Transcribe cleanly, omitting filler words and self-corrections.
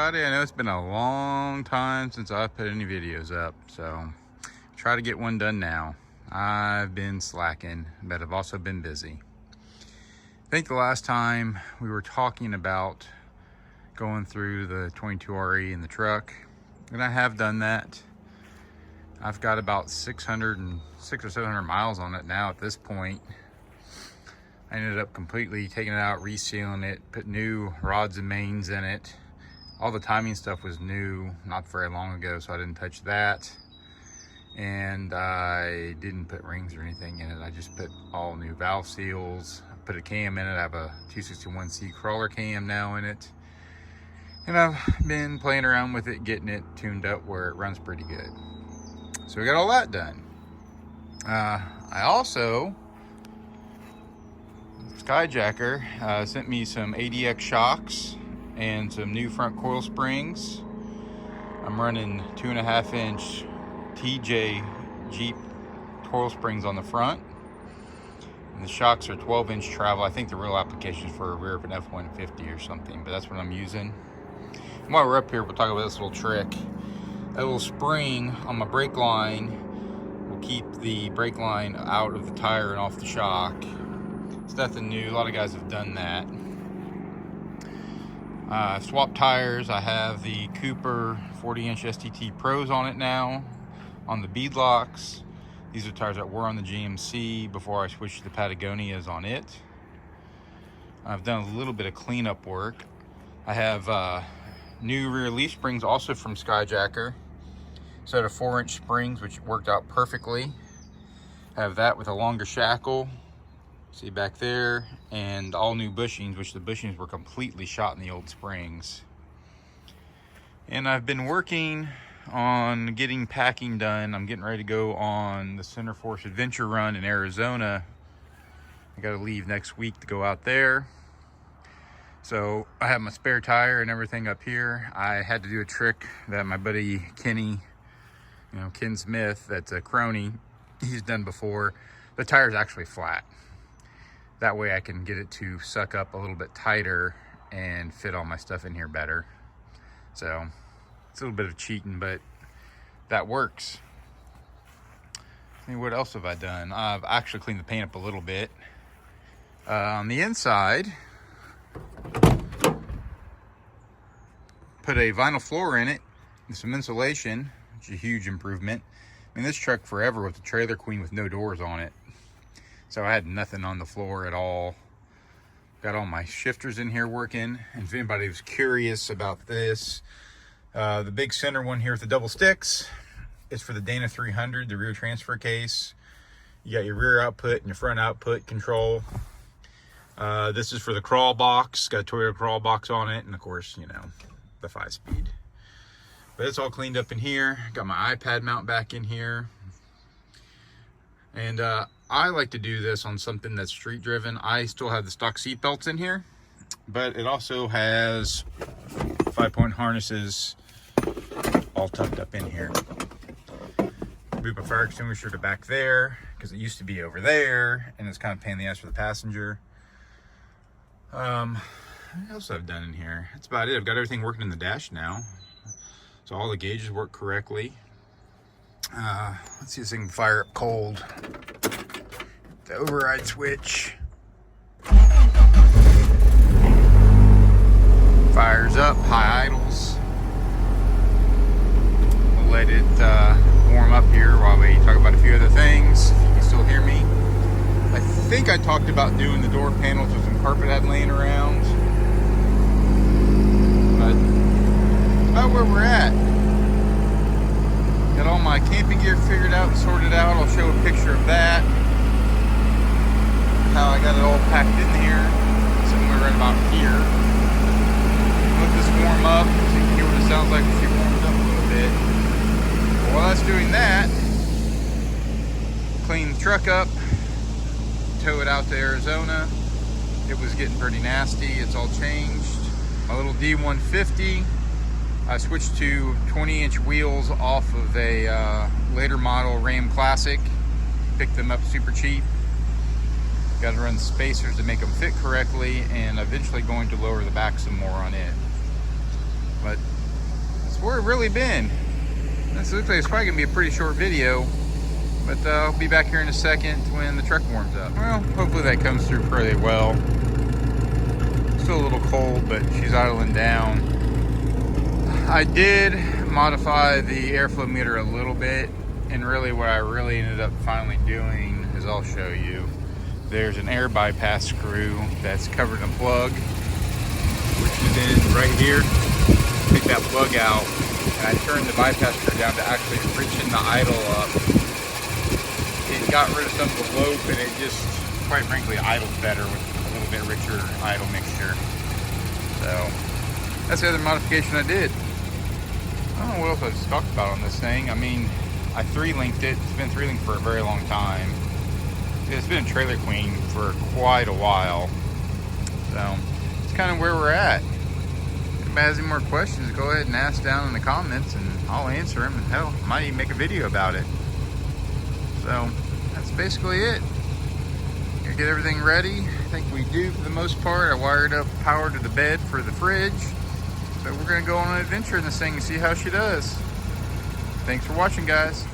Friday. I know it's been a long time since I've put any videos up, so try to get one done now. I've been slacking, but I've also been busy. I think the last time we were talking about going through the 22RE in the truck, and I have done that. I've got about 600 or 700 miles on it now at this point. I ended up completely taking it out, resealing it, put new rods and mains in it. All the timing stuff was new, not very long ago, so I didn't touch that. And I didn't put rings or anything in it. I just put all new valve seals. I put a cam in it. I have a 261C crawler cam now in it. And I've been playing around with it, getting it tuned up where it runs pretty good. So we got all that done. I also, Skyjacker sent me some ADX shocks and some new front coil springs. I'm running 2.5-inch TJ Jeep coil springs on the front. And the shocks are 12-inch travel. I think the real application is for a rear of an F-150 or something, but that's what I'm using. And while we're up here, we'll talk about this little trick. That little spring on my brake line will keep the brake line out of the tire and off the shock. It's nothing new. A lot of guys have done that. I've swapped tires. I have the Cooper 40-inch STT Pros on it now, on the bead locks. These are tires that were on the GMC before I switched to the Patagonias on it. I've done a little bit of cleanup work. I have new rear leaf springs also from Skyjacker. Set of 4-inch springs, which worked out perfectly. I have that with a longer shackle. See back there, and all new bushings, which the bushings were completely shot in the old springs. And I've been working on getting packing done. I'm getting ready to go on the Centerforce adventure run in Arizona. I gotta leave next week to go out there. So I have my spare tire and everything up here. I had to do a trick that my buddy Kenny, Ken Smith, that's a crony, he's done before. The tire's actually flat. That way I can get it to suck up a little bit tighter and fit all my stuff in here better. So it's a little bit of cheating, but that works. I mean, what else have I done? I've actually cleaned the paint up a little bit. On the inside, put a vinyl floor in it and some insulation, which is a huge improvement. I mean, this truck forever was a trailer queen with no doors on it. So I had nothing on the floor at all. Got all my shifters in here working. And if anybody was curious about this, the big center one here with the double sticks is for the Dana 300, the rear transfer case. You got your rear output and your front output control. This is for the crawl box. Got a Toyota crawl box on it. And of course, the 5-speed. But it's all cleaned up in here. Got my iPad mount back in here. And I like to do this on something that's street driven. I still have the stock seat belts in here, but it also has 5-point harnesses all tucked up in here. Move my fire extinguisher to back there because it used to be over there, and it's kind of a pain in the ass for the passenger. What else I've done in here? That's about it. I've got everything working in the dash now, so all the gauges work correctly. Let's see if I can fire up cold. The override switch fires up, high idles. We'll let it warm up here while we talk about a few other things. If you can still hear me. I think I talked about doing the door panels with some carpet I had laying around. But that's about where we're at. Got all my camping gear figured out and sorted out. I'll show a picture of that. How I got it all packed in here. Somewhere right about here. Let this warm up so you can hear what it sounds like if she warms up a little bit. But while that's doing that, clean the truck up, tow it out to Arizona. It was getting pretty nasty. It's all changed. My little D150. I switched to 20-inch wheels off of a later model Ram Classic. Picked them up super cheap. Got to run spacers to make them fit correctly, and eventually going to lower the back some more on it. But where it really been. This looks like it's probably gonna be a pretty short video, but I'll be back here in a second when the truck warms up. Well, hopefully that comes through pretty well. Still a little cold, but she's idling down. I did modify the airflow meter a little bit, and really what I really ended up finally doing is I'll show you. There's an air bypass screw that's covered in a plug, which is in right here. Take that plug out, and I turned the bypass screw down to actually richen the idle up. It got rid of some of the lope, and it just, quite frankly, idled better with a little bit richer idle mixture. So that's the other modification I did. I don't know what else I just talked about on this thing. I mean, I 3-linked it. It's been 3-linked for a very long time. It's been a trailer queen for quite a while. So it's kind of where we're at. If anybody has any more questions, go ahead and ask down in the comments and I'll answer them. And hell, I might even make a video about it. So that's basically it. Gonna get everything ready. I think we do for the most part. I wired up power to the bed for the fridge. So we're gonna go on an adventure in this thing and see how she does. Thanks for watching, guys.